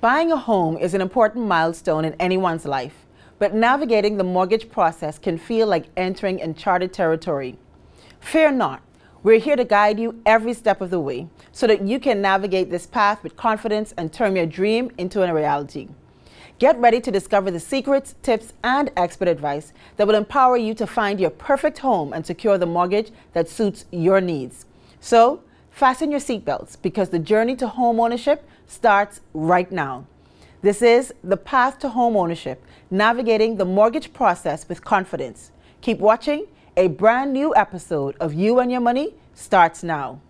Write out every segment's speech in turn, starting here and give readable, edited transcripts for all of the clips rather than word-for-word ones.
Buying a home is an important milestone in anyone's life, but navigating the mortgage process can feel like entering uncharted territory. Fear not, we're here to guide you every step of the way so that you can navigate this path with confidence and turn your dream into a reality. Get ready to discover the secrets, tips, and expert advice that will empower you to find your perfect home and secure the mortgage that suits your needs. So, fasten your seatbelts because the journey to home ownership starts right now. This is The Path to Home Ownership, navigating the mortgage process with confidence. Keep watching. A brand new episode of You and Your Money starts now.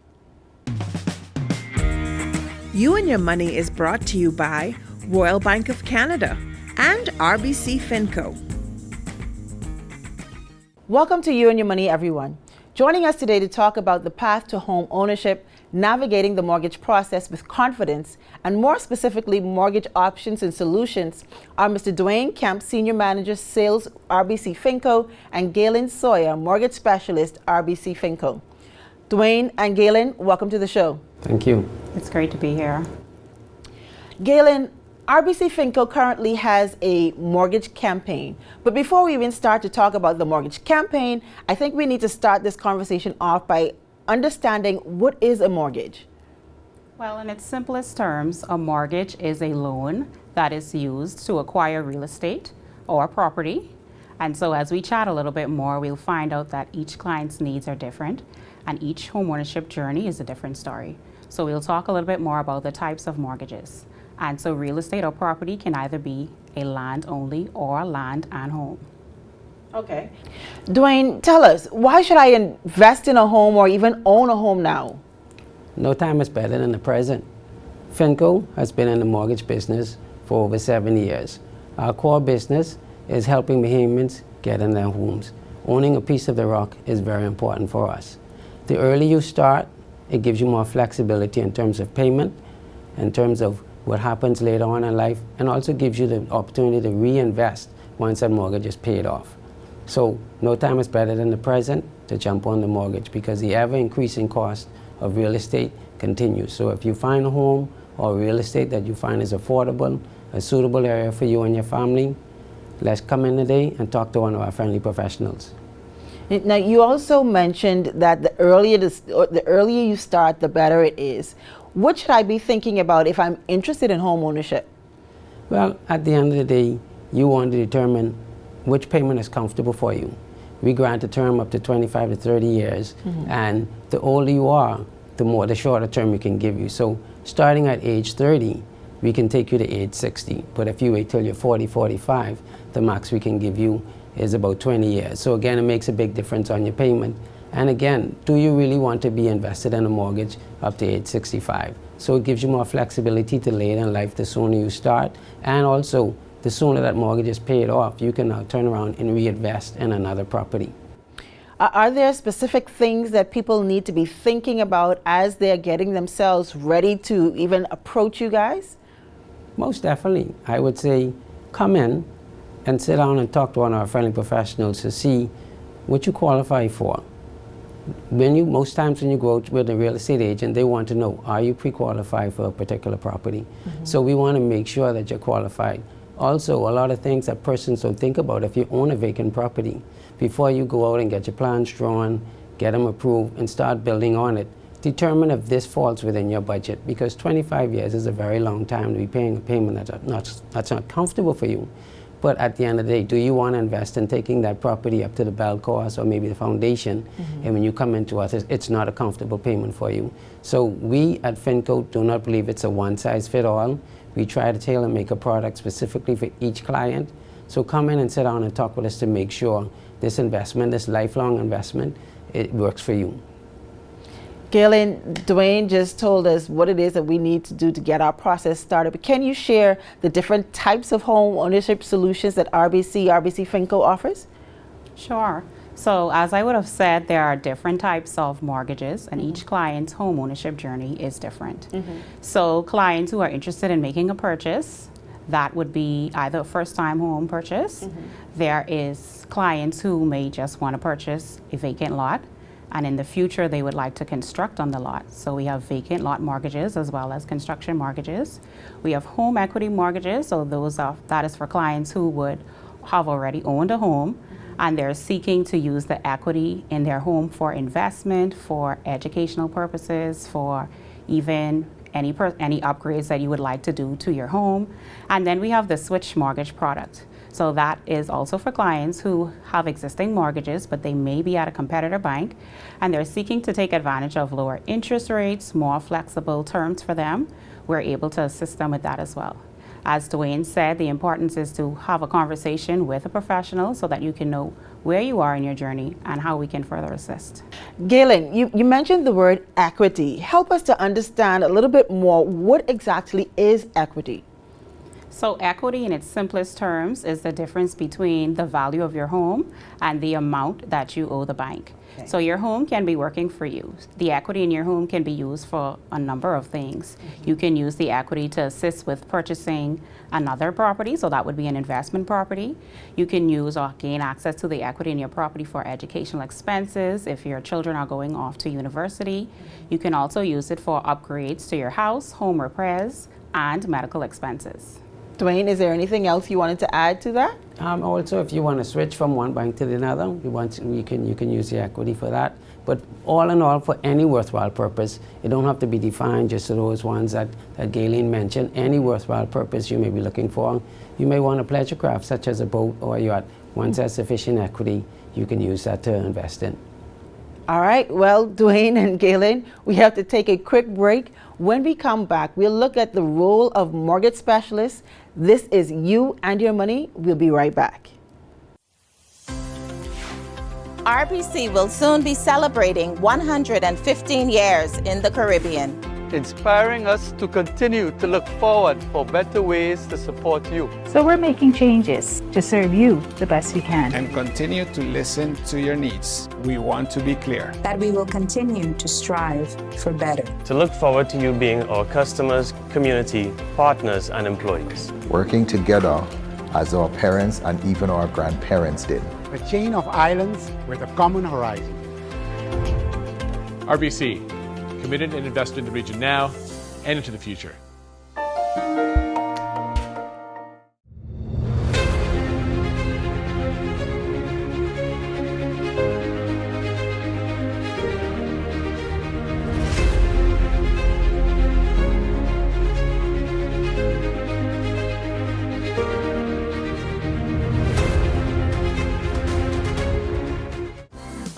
You and Your Money is brought to you by Royal Bank of Canada and RBC Finco. Welcome to You and Your Money, everyone. Joining us today to talk about the path to home ownership, navigating the mortgage process with confidence, and more specifically, mortgage options and solutions are Mr. Dwayne Kemp, Senior Manager, Sales, RBC Finco, and Gaileyn Sawyer, Mortgage Specialist, RBC Finco. Dwayne and Gaileyn, welcome to the show. Thank you. It's great to be here. Gaileyn, RBC Finco currently has a mortgage campaign. But before we even start to talk about the mortgage campaign, I think we need to start this conversation off by understanding what is a mortgage. Well, in its simplest terms, a mortgage is a loan that is used to acquire real estate or property. And so as we chat a little bit more, we'll find out that each client's needs are different and each homeownership journey is a different story. So we'll talk a little bit more about the types of mortgages. And so real estate or property can either be a land only or land and home. Okay. Dwayne, tell us, why should I invest in a home or even own a home now? No time is better than the present. Finco has been in the mortgage business for over 7 years. Our core business is helping Bahamians get in their homes. Owning a piece of the rock is very important for us. The earlier you start, it gives you more flexibility in terms of payment, in terms of what happens later on in life, and also gives you the opportunity to reinvest once that mortgage is paid off. So no time is better than the present to jump on the mortgage because the ever-increasing cost of real estate continues. So if you find a home or real estate that you find is affordable, a suitable area for you and your family, let's come in today and talk to one of our friendly professionals. Now, you also mentioned that the earlier you start, the better it is. What should I be thinking about if I'm interested in home ownership? Well, at the end of the day, you want to determine which payment is comfortable for you. We grant a term up to 25 to 30 years, and the older you are, the shorter term we can give you. So starting at age 30, we can take you to age 60. But if you wait till you're 40, 45, the max we can give you is about 20 years. So again, it makes a big difference on your payment. And again, do you really want to be invested in a mortgage up to age 65? So it gives you more flexibility to later in life the sooner you start, and also the sooner that mortgage is paid off, you can now turn around and reinvest in another property. Are there specific things that people need to be thinking about as they're getting themselves ready to even approach you guys? Most definitely. I would say come in and sit down and talk to one of our friendly professionals to see what you qualify for. Most times when you go out with a real estate agent, they want to know, are you pre-qualified for a particular property? So we want to make sure that you're qualified. Also, a lot of things that persons don't think about, if you own a vacant property, before you go out and get your plans drawn, get them approved, and start building on it, determine if this falls within your budget, because 25 years is a very long time to be paying a payment that's not comfortable for you. But at the end of the day, do you want to invest in taking that property up to the bell cost or maybe the foundation, and when you come into us, it's not a comfortable payment for you? So we at Finco do not believe it's a one-size-fits-all. We try to tailor make a product specifically for each client. So come in and sit down and talk with us to make sure this investment, this lifelong investment, it works for you. Gaileyn, Dwayne just told us what it is that we need to do to get our process started. But can you share the different types of home ownership solutions that RBC Finco offers? Sure. So as I would have said, there are different types of mortgages and each client's home ownership journey is different. So clients who are interested in making a purchase, that would be either a first-time home purchase. There is clients who may just want to purchase a vacant lot. and in the future they would like to construct on the lot. So we have vacant lot mortgages as well as construction mortgages. We have home equity mortgages, so that is for clients who would have already owned a home and they're seeking to use the equity in their home for investment, for educational purposes, for even any upgrades that you would like to do to your home. And then we have the switch mortgage product. So that is also for clients who have existing mortgages, but they may be at a competitor bank, and they're seeking to take advantage of lower interest rates, more flexible terms for them. We're able to assist them with that as well. As Dwayne said, the importance is to have a conversation with a professional so that you can know where you are in your journey and how we can further assist. Gaileyn, you mentioned the word equity. Help us to understand a little bit more, what exactly is equity? So equity in its simplest terms is the difference between the value of your home and the amount that you owe the bank. Okay. So your home can be working for you. The equity in your home can be used for a number of things. You can use the equity to assist with purchasing another property, so that would be an investment property. You can use or gain access to the equity in your property for educational expenses if your children are going off to university. You can also use it for upgrades to your house, home repairs, and medical expenses. Dwayne, is there anything else you wanted to add to that? Also, if you want to switch from one bank to the other, you can use the equity for that. But all in all, for any worthwhile purpose, it don't have to be defined just to those ones that Gaileyn mentioned. Any worthwhile purpose you may be looking for. You may want a pleasure craft, such as a boat or a yacht. Once there's sufficient equity, you can use that to invest in. All right, well, Dwayne and Gaileyn, we have to take a quick break. When we come back, we'll look at the role of mortgage specialists. This is You and Your Money. We'll be right back. RBC will soon be celebrating 115 years in the Caribbean, inspiring us to continue to look forward for better ways to support you. So we're making changes to serve you the best we can. And continue to listen to your needs. We want to be clear that we will continue to strive for better. To look forward to you being our customers, community, partners, and employees. Working together as our parents and even our grandparents did. A chain of islands with a common horizon. RBC, committed and invested in the region now and into the future.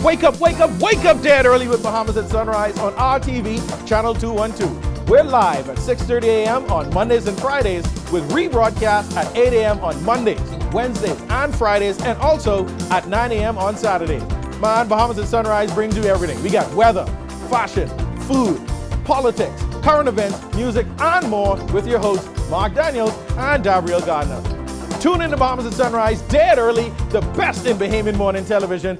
Wake up, wake up, wake up dead early with Bahamas at Sunrise on RTV, channel 212. We're live at 6:30 a.m. on Mondays and Fridays with rebroadcast at 8 a.m. on Mondays, Wednesdays, and Fridays, and also at 9 a.m. on Saturdays. Man, Bahamas at Sunrise brings you everything. We got weather, fashion, food, politics, current events, music, and more with your hosts, Mark Daniels and Gabrielle Gardner. Tune in to Bahamas at Sunrise dead early, the best in Bahamian morning television.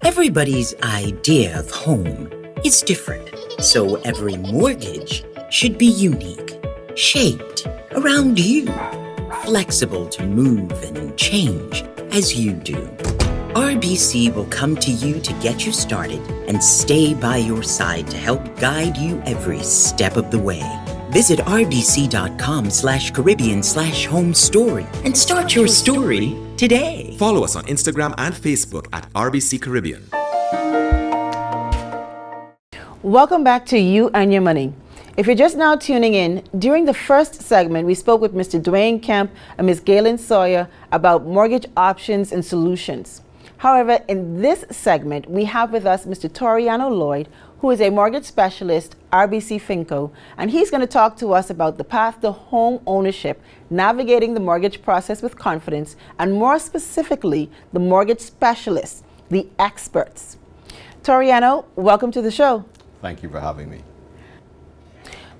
Everybody's idea of home is different, so every mortgage should be unique, shaped around you, flexible to move and change as you do. RBC will come to you to get you started and stay by your side to help guide you every step of the way. Visit rbc.com/Caribbean/home story and start your story today. Follow us on Instagram and Facebook at RBC Caribbean. Welcome back to You and Your Money. If you're just now tuning in, during the first segment, we spoke with Mr. Dwayne Kemp and Ms. Gaileyn Sawyer about mortgage options and solutions. However, in this segment, we have with us Mr. Toriano Lloyd, who is a mortgage specialist, RBC Finco, and he's going to talk to us about the path to home ownership, navigating the mortgage process with confidence, and more specifically, the mortgage specialists, the experts. Toriano, welcome to the show. Thank you for having me.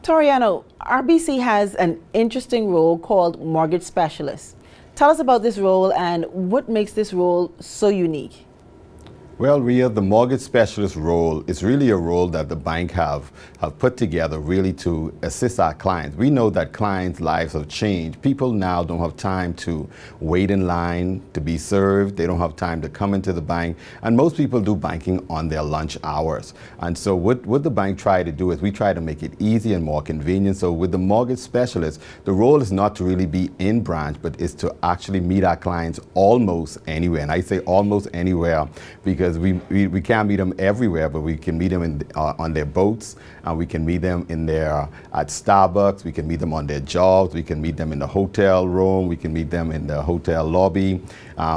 Toriano, RBC has an interesting role called mortgage specialist. Tell us about this role and what makes this role so unique. Well, Rhea, the mortgage specialist role is really a role that the bank have put together really to assist our clients. We know that clients' lives have changed. People now don't have time to wait in line to be served. They don't have time to come into the bank. And most people do banking on their lunch hours. And so what the bank try to do is we try to make it easy and more convenient. So with the mortgage specialist, the role is not to really be in branch, but is to actually meet our clients almost anywhere. And I say almost anywhere because we can't meet them everywhere, but we can meet them on their boats, and we can meet them at Starbucks, we can meet them on their jobs, we can meet them in the hotel room, we can meet them in the hotel lobby.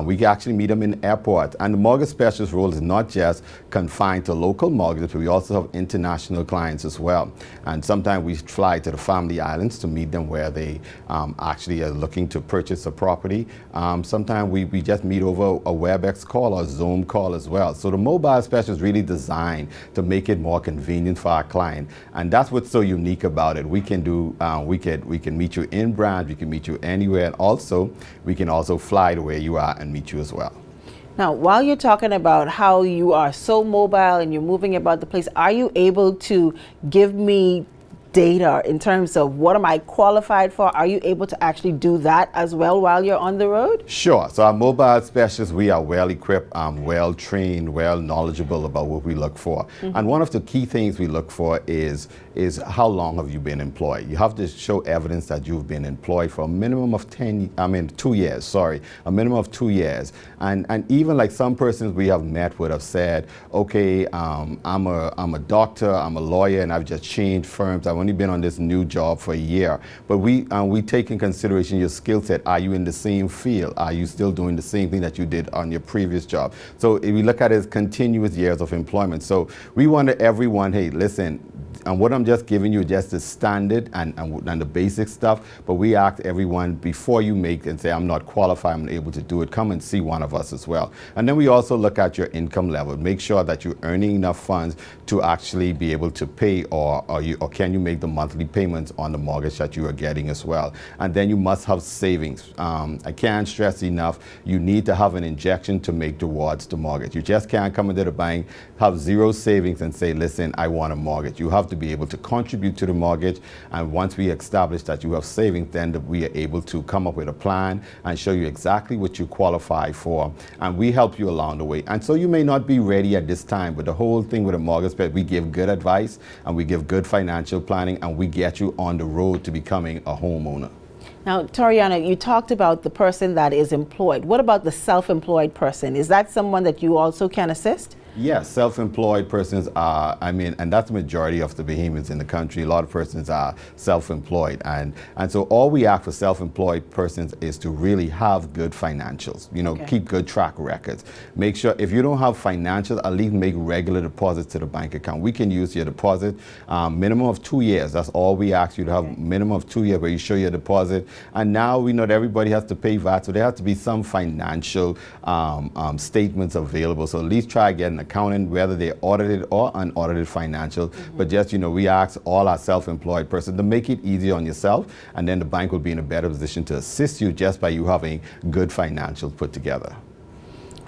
We can actually meet them in airports. And the mortgage specialist role is not just confined to local mortgages, but we also have international clients as well. And sometimes we fly to the family islands to meet them where they actually are looking to purchase a property. Sometimes we just meet over a WebEx call or Zoom call as well. So the mobile specialist is really designed to make it more convenient for our client. And that's what's so unique about it. We can do, we can meet you in branch, we can meet you anywhere, and also we can also fly to where you are and meet you as well. Now, while you're talking about how you are so mobile and you're moving about the place, are you able to give me data in terms of what am I qualified for? Are you able to actually do that as well while you're on the road? Sure. So our mobile specialists, we are well equipped, well trained, well knowledgeable about what we look for. And one of the key things we look for is how long have you been employed? You have to show evidence that you've been employed for a minimum of 2 years, sorry, a minimum of 2 years. And even like some persons we have met would have said, okay, I'm a doctor, I'm a lawyer, and I've just changed firms. I've only been on this new job for a year. But we take in consideration your skill set. Are you in the same field? Are you still doing the same thing that you did on your previous job? So if we look at it as continuous years of employment. So we want everyone, hey, listen, and what I'm just giving you just the standard and the basic stuff, but we ask everyone before you make and say, I'm not qualified, I'm able to do it, come and see one of us as well. And then we also look at your income level, make sure that you're earning enough funds to actually be able to pay or can you make the monthly payments on the mortgage that you are getting as well. And then you must have savings. I can't stress enough, you need to have an injection to make towards the mortgage. You just can't come into the bank, have zero savings and say, listen, I want a mortgage. You have to be able to contribute to the mortgage, and once we establish that you have savings, then we are able to come up with a plan and show you exactly what you qualify for, and we help you along the way. And so you may not be ready at this time, but the whole thing with a mortgage, we give good advice and we give good financial planning and we get you on the road to becoming a homeowner. Now, Toriano, you talked about the person that is employed. What about the self-employed person? Is that someone that you also can assist? Yes, self-employed persons are, and that's the majority of the Bahamians in the country. A lot of persons are self-employed. And so all we ask for self-employed persons is to really have good financials, keep good track records. Make sure if you don't have financials, at least make regular deposits to the bank account. We can use your deposit, minimum of 2 years. That's all we ask you to have, minimum of 2 years where you show your deposit. And now we know that everybody has to pay VAT, so there has to be some financial statements available. So at least try getting accountant, whether they're audited or unaudited financial, but just, we ask all our self-employed persons to make it easier on yourself, and then the bank will be in a better position to assist you just by you having good financials put together.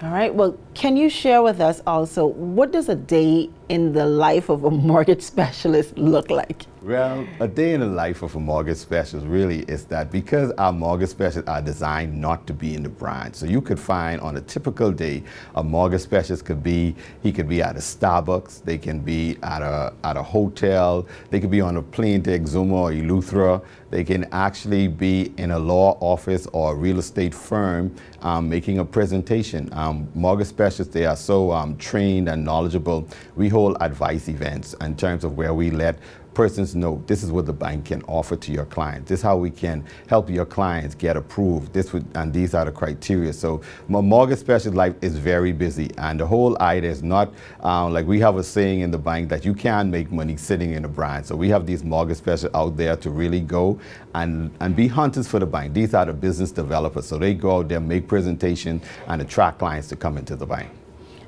All right, well, can you share with us also, what does a day in the life of a mortgage specialist look like? Well, a day in the life of a mortgage specialist really is that because our mortgage specialists are designed not to be in the branch. So you could find on a typical day, a mortgage specialist could be at a Starbucks, they can be at a hotel, they could be on a plane to 𝗖𝗢𝗡𝗘𝗖𝗧 or 𝗖𝗓𝗧. They can actually be in a law office or a real estate firm making a presentation. Mortgage specialists, they are so trained and knowledgeable. We hold advice events in terms of where we let persons know this is what the bank can offer to your clients. This is how we can help your clients get approved. And these are the criteria. So my mortgage specialist life is very busy, and the whole idea is not like we have a saying in the bank that you can't make money sitting in a branch. So we have these mortgage specialists out there to really go and be hunters for the bank. These are the business developers. So they go out there, make presentation, and attract clients to come into the bank.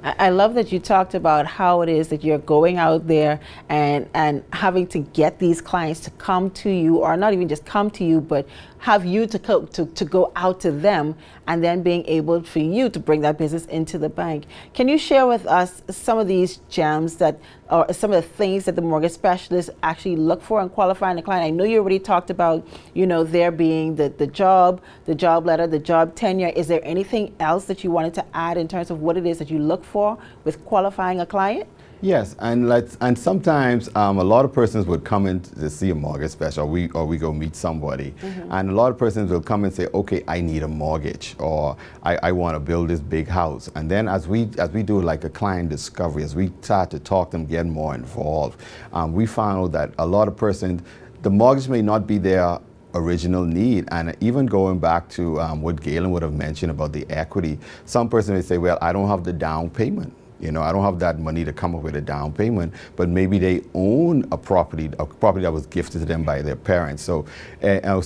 I love that you talked about how it is that you're going out there and having to get these clients to come to you, or not even just come to you, but have you to go out to them, and then being able for you to bring that business into the bank. Can you share with us some of these gems that, or some of the things that the mortgage specialists actually look for in qualifying a client? I know you already talked about, there being the job letter, the job tenure. Is there anything else that you wanted to add in terms of what it is that you look for with qualifying a client? Yes, and sometimes a lot of persons would come in to see a mortgage specialist, or we go meet somebody, and a lot of persons will come and say, okay, I need a mortgage, or I want to build this big house. And then as we do like a client discovery, as we start to talk to them, get more involved, we found out that a lot of persons, the mortgage may not be their original need. And even going back to what Gaileyn would have mentioned about the equity, some person may say, well, I don't have the down payment. I don't have that money to come up with a down payment, but maybe they own a property that was gifted to them by their parents. So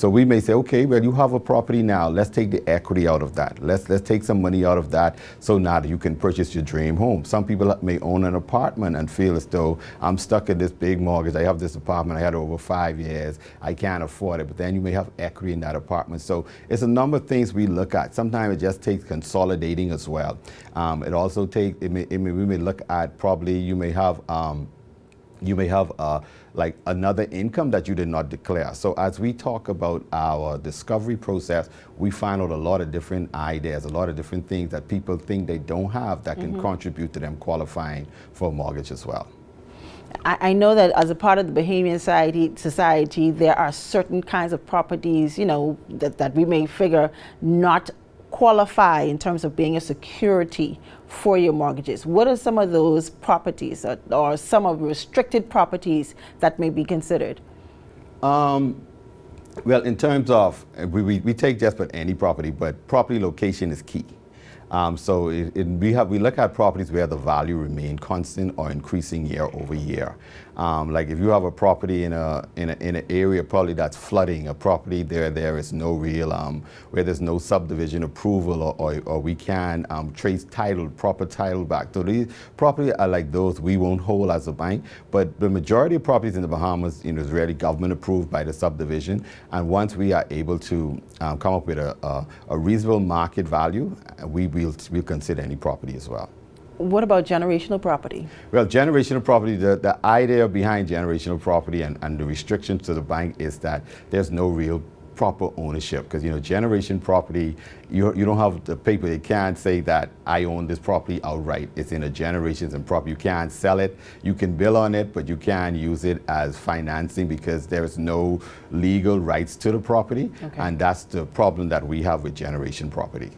we may say, okay, well, you have a property now. Let's take the equity out of that. Let's take some money out of that, so now that you can purchase your dream home. Some people may own an apartment and feel as though I'm stuck in this big mortgage. I have this apartment. I had it over 5 years. I can't afford it. But then you may have equity in that apartment. So it's a number of things we look at. Sometimes it just takes consolidating as well. It also takes, we may look at, probably you may have like another income that you did not declare. So as we talk about our discovery process, we find out a lot of different ideas, a lot of different things that people think they don't have that can contribute to them qualifying for a mortgage as well. I know that as a part of the Bahamian society, there are certain kinds of properties, that we may figure not qualify in terms of being a security for your mortgages. What are some of those properties, or some of the restricted properties that may be considered? Well, in terms of, we take just about any property, but property location is key. So we look at properties where the value remain constant or increasing year over year. Like if you have a property in an area probably that's flooding, a property there is no real, where there's no subdivision approval, or we can trace proper title back. So these properties are like those we won't hold as a bank, but the majority of properties in the Bahamas, is really government approved by the subdivision. And once we are able to come up with a reasonable market value, we'll consider any property as well. What about generational property? Well, generational property, the idea behind generational property and the restrictions to the bank is that there's no real proper ownership, because generation property, you don't have the paper. You can't say that I own this property outright. It's in a generations and property. You can't sell it. You can bill on it, but you can't use it as financing because there's no legal rights to the property. Okay. And that's the problem that we have with generation property.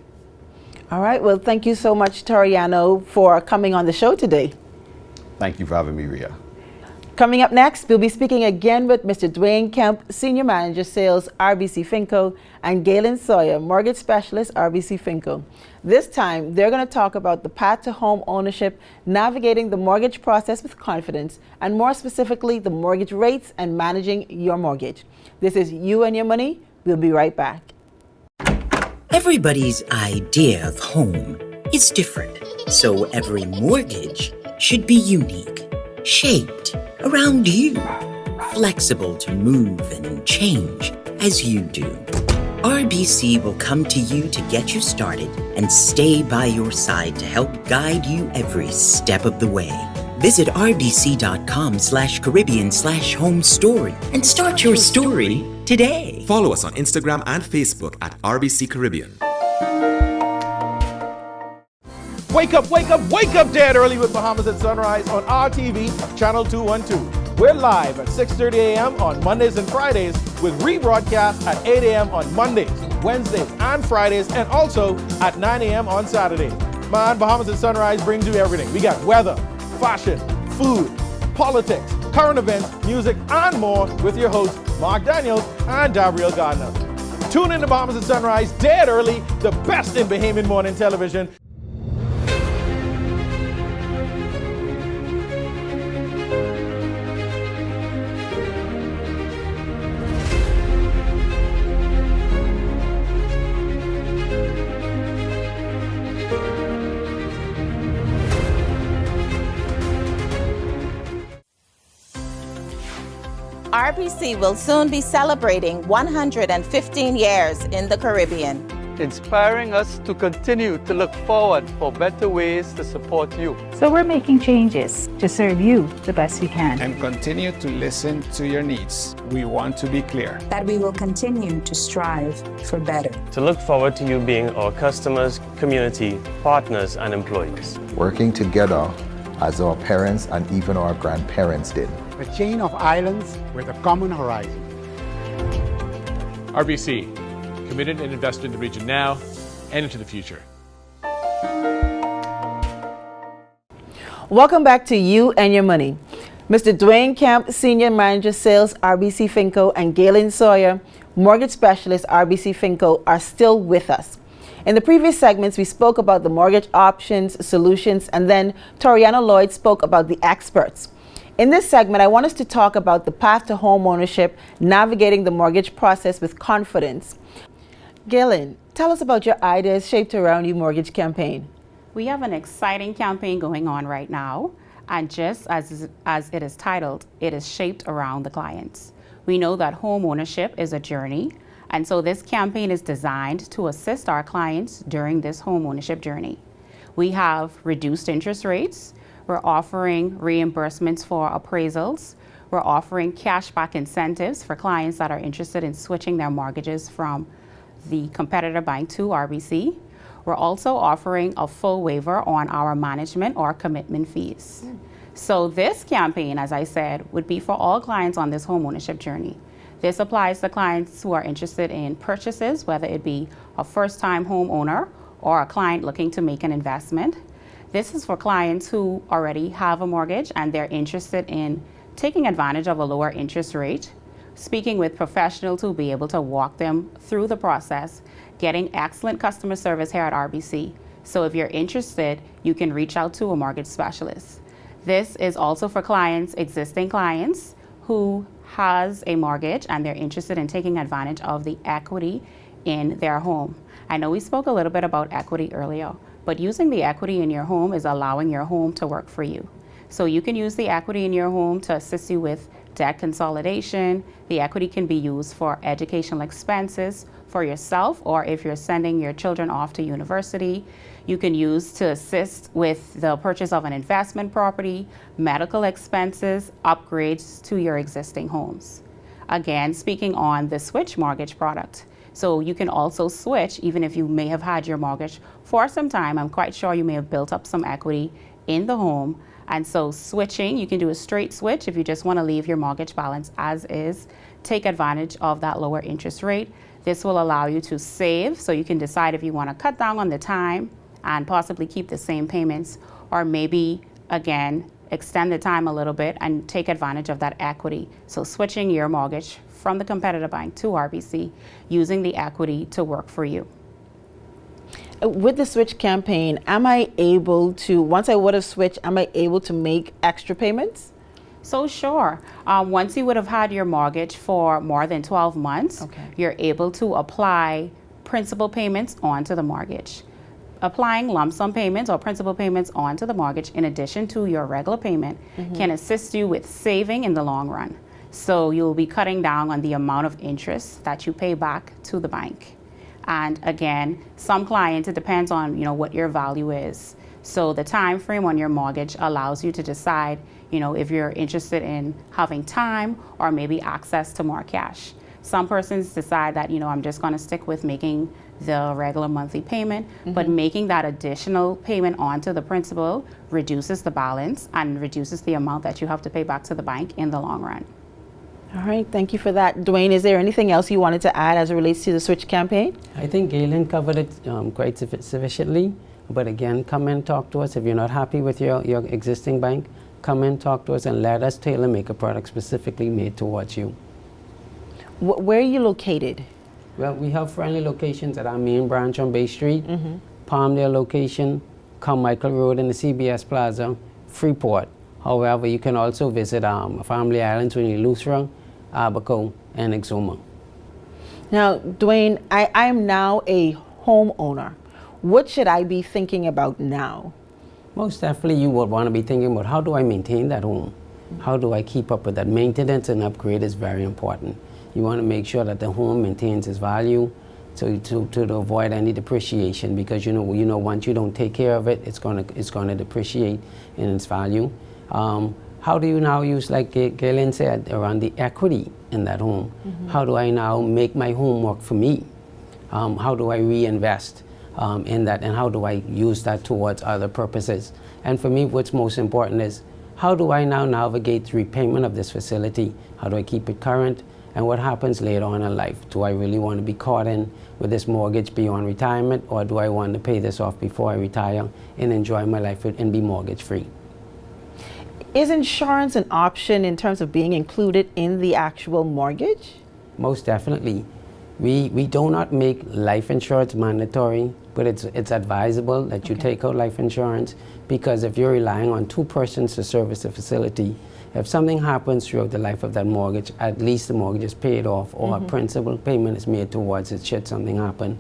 All right. Well, thank you so much, Toriano, for coming on the show today. Thank you for having me, Rhea. Coming up next, we'll be speaking again with Mr. Dwayne Kemp, Senior Manager Sales, RBC Finco, and Gaileyn Sawyer, Mortgage Specialist, RBC Finco. This time, they're going to talk about the path to home ownership, navigating the mortgage process with confidence, and more specifically, the mortgage rates and managing your mortgage. This is You and Your Money. We'll be right back. Everybody's idea of home is different, so every mortgage should be unique, shaped around you, flexible to move and change as you do. RBC will come to you to get you started and stay by your side to help guide you every step of the way. Visit rbc.com/Caribbean/home story and start your story today. Follow us on Instagram and Facebook at RBC Caribbean. Wake up, wake up, wake up dead early with Bahamas at Sunrise on RTV, channel 212. We're live at 6:30 a.m. on Mondays and Fridays, with rebroadcast at 8 a.m. on Mondays, Wednesdays, and Fridays, and also at 9 a.m. on Saturdays. Man, Bahamas at Sunrise brings you everything. We got weather, fashion, food, politics, current events, music, and more with your hosts, Mark Daniels and Gabriel Gardner. Tune in to Bahamas at Sunrise dead early, the best in Bahamian morning television. RBC will soon be celebrating 115 years in the Caribbean, inspiring us to continue to look forward for better ways to support you. So we're making changes to serve you the best we can. And continue to listen to your needs. We want to be clear that we will continue to strive for better. To look forward to you being our customers, community, partners, and employees. Working together as our parents and even our grandparents did. A chain of islands with a common horizon. RBC, committed and invested in the region now and into the future. Welcome back to You and Your Money. Mr. Dwayne Kemp, Senior Manager Sales, RBC FinCo, and Gaileyn Sawyer, Mortgage Specialist, RBC FinCo, are still with us. In the previous segments, we spoke about the mortgage options, solutions, and then Toriano Lloyd spoke about the experts. In this segment, I want us to talk about the path to home ownership, navigating the mortgage process with confidence. Gaileyn, tell us about your Ideas Shaped Around You mortgage campaign. We have an exciting campaign going on right now, and just as it is titled, it is shaped around the clients. We know that home ownership is a journey, and so this campaign is designed to assist our clients during this home ownership journey. We have reduced interest rates. We're offering reimbursements for appraisals. We're offering cashback incentives for clients that are interested in switching their mortgages from the competitor bank to RBC. We're also offering a full waiver on our management or commitment fees. So this campaign, as I said, would be for all clients on this home ownership journey. This applies to clients who are interested in purchases, whether it be a first-time homeowner or a client looking to make an investment. This is for clients who already have a mortgage and they're interested in taking advantage of a lower interest rate, speaking with professionals who will be able to walk them through the process, getting excellent customer service here at RBC. So if you're interested, you can reach out to a mortgage specialist. This is also for clients, existing clients, who has a mortgage and they're interested in taking advantage of the equity in their home. I know we spoke a little bit about equity earlier, but using the equity in your home is allowing your home to work for you. So you can use the equity in your home to assist you with debt consolidation. The equity can be used for educational expenses for yourself, or if you're sending your children off to university, you can use to assist with the purchase of an investment property, medical expenses, upgrades to your existing homes. Again, speaking on the switch mortgage product. So you can also switch, even if you may have had your mortgage for some time. I'm quite sure you may have built up some equity in the home. And so switching, you can do a straight switch if you just want to leave your mortgage balance as is, take advantage of that lower interest rate. This will allow you to save, so you can decide if you want to cut down on the time and possibly keep the same payments, or maybe, again, extend the time a little bit and take advantage of that equity. So switching your mortgage from the competitor bank to RBC, using the equity to work for you. With the switch campaign, am I able to, once I would have switched, am I able to make extra payments? So sure. Once you would have had your mortgage for more than 12 months, you're able to apply principal payments onto the mortgage. Applying lump sum payments or principal payments onto the mortgage in addition to your regular payment can assist you with saving in the long run. So you'll be cutting down on the amount of interest that you pay back to the bank. And again, some clients, it depends on what your value is. So the time frame on your mortgage allows you to decide if you're interested in having time or maybe access to more cash. Some persons decide that I'm just going to stick with making the regular monthly payment, but making that additional payment onto the principal reduces the balance and reduces the amount that you have to pay back to the bank in the long run. All right, thank you for that. Dwayne, is there anything else you wanted to add as it relates to the switch campaign? I think Gaileyn covered it quite sufficiently, but again, come and talk to us. If you're not happy with your existing bank, come and talk to us and let us tailor make a product specifically made towards you. Where are you located? Well, we have friendly locations at our main branch on Bay Street, Palmdale location, Carmichael Road in the CBS Plaza, Freeport. However, you can also visit Family Islands when you Lusra, Abaco, and Exuma. Now, Dwayne, I am now a homeowner. What should I be thinking about now? Most definitely, you would want to be thinking about how do I maintain that home? How do I keep up with that? Maintenance and upgrade is very important. You want to make sure that the home maintains its value to avoid any depreciation, because you know once you don't take care of it, it's gonna depreciate in its value. How do you now use, like Gaileyn said, around the equity in that home? How do I now make my home work for me? How do I reinvest in that, and how do I use that towards other purposes? And for me, what's most important is, how do I now navigate the repayment of this facility? How do I keep it current? And what happens later on in life? Do I really want to be caught in with this mortgage beyond retirement, or do I want to pay this off before I retire and enjoy my life and be mortgage free? Is insurance an option in terms of being included in the actual mortgage? Most definitely. We do not make life insurance mandatory, but it's advisable that you take out life insurance, because if you're relying on 2 persons to service the facility, if something happens throughout the life of that mortgage, at least the mortgage is paid off, or a principal payment is made towards it should something happen.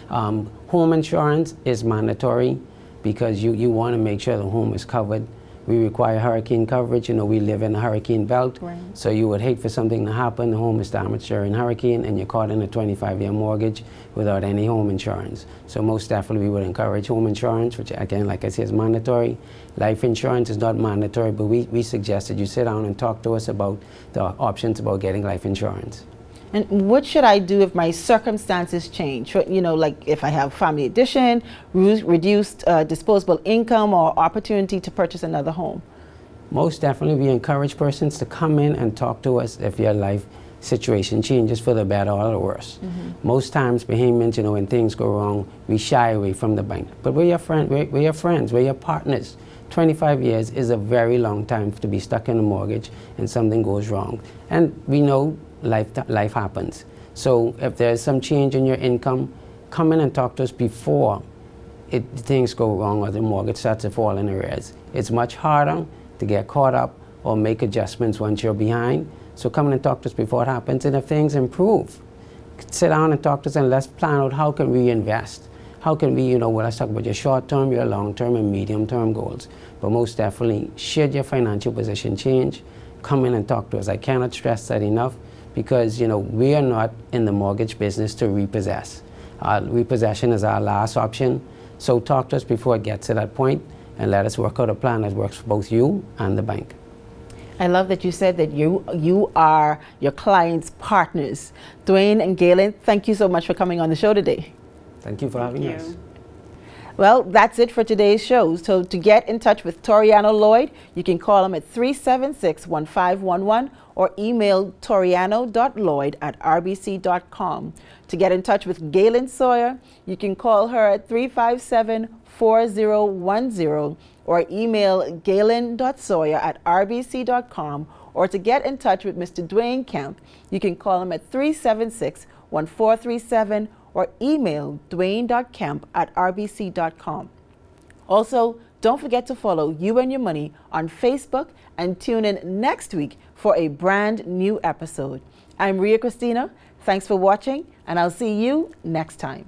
Home insurance is mandatory, because you want to make sure the home is covered. We require hurricane coverage. We live in a hurricane belt, so you would hate for something to happen, the home is damaged during hurricane, and you're caught in a 25-year mortgage without any home insurance. So most definitely we would encourage home insurance, which again, like I said, is mandatory. Life insurance is not mandatory, but we suggest that you sit down and talk to us about the options about getting life insurance. And what should I do if my circumstances change? Like if I have family addition, reduced disposable income, or opportunity to purchase another home? Most definitely, we encourage persons to come in and talk to us if your life situation changes for the better or the worse. Most times, Bahamians, when things go wrong, we shy away from the bank. But we're your friends, we're your partners. 25 years is a very long time to be stuck in a mortgage and something goes wrong. And we know life happens. So if there's some change in your income, come in and talk to us before things go wrong or the mortgage starts to fall in arrears. It's much harder to get caught up or make adjustments once you're behind. So come in and talk to us before it happens, and if things improve, sit down and talk to us and let's plan out how can we invest. How can we, let's talk about your short-term, your long-term, and medium-term goals. But most definitely, should your financial position change, come in and talk to us. I cannot stress that enough, because we are not in the mortgage business to repossess. Repossession is our last option. So talk to us before it gets to that point, and let us work out a plan that works for both you and the bank. I love that you said that you are your clients' partners. Dwayne and Gaileyn, thank you so much for coming on the show today. Thank you for having us. Well, that's it for today's show. So to get in touch with Toriano Lloyd, you can call him at 376-1511 or email toriano.lloyd@rbc.com. To get in touch with Gaileyn Sawyer, you can call her at 357-4010 or email gaileyn.sawyer@rbc.com. Or to get in touch with Mr. Dwayne Kemp, you can call him at 376-1437 or email dwayne.kemp@rbc.com. Also, don't forget to follow You and Your Money on Facebook and tune in next week for a brand new episode. I'm Ria Christina. Thanks for watching, and I'll see you next time.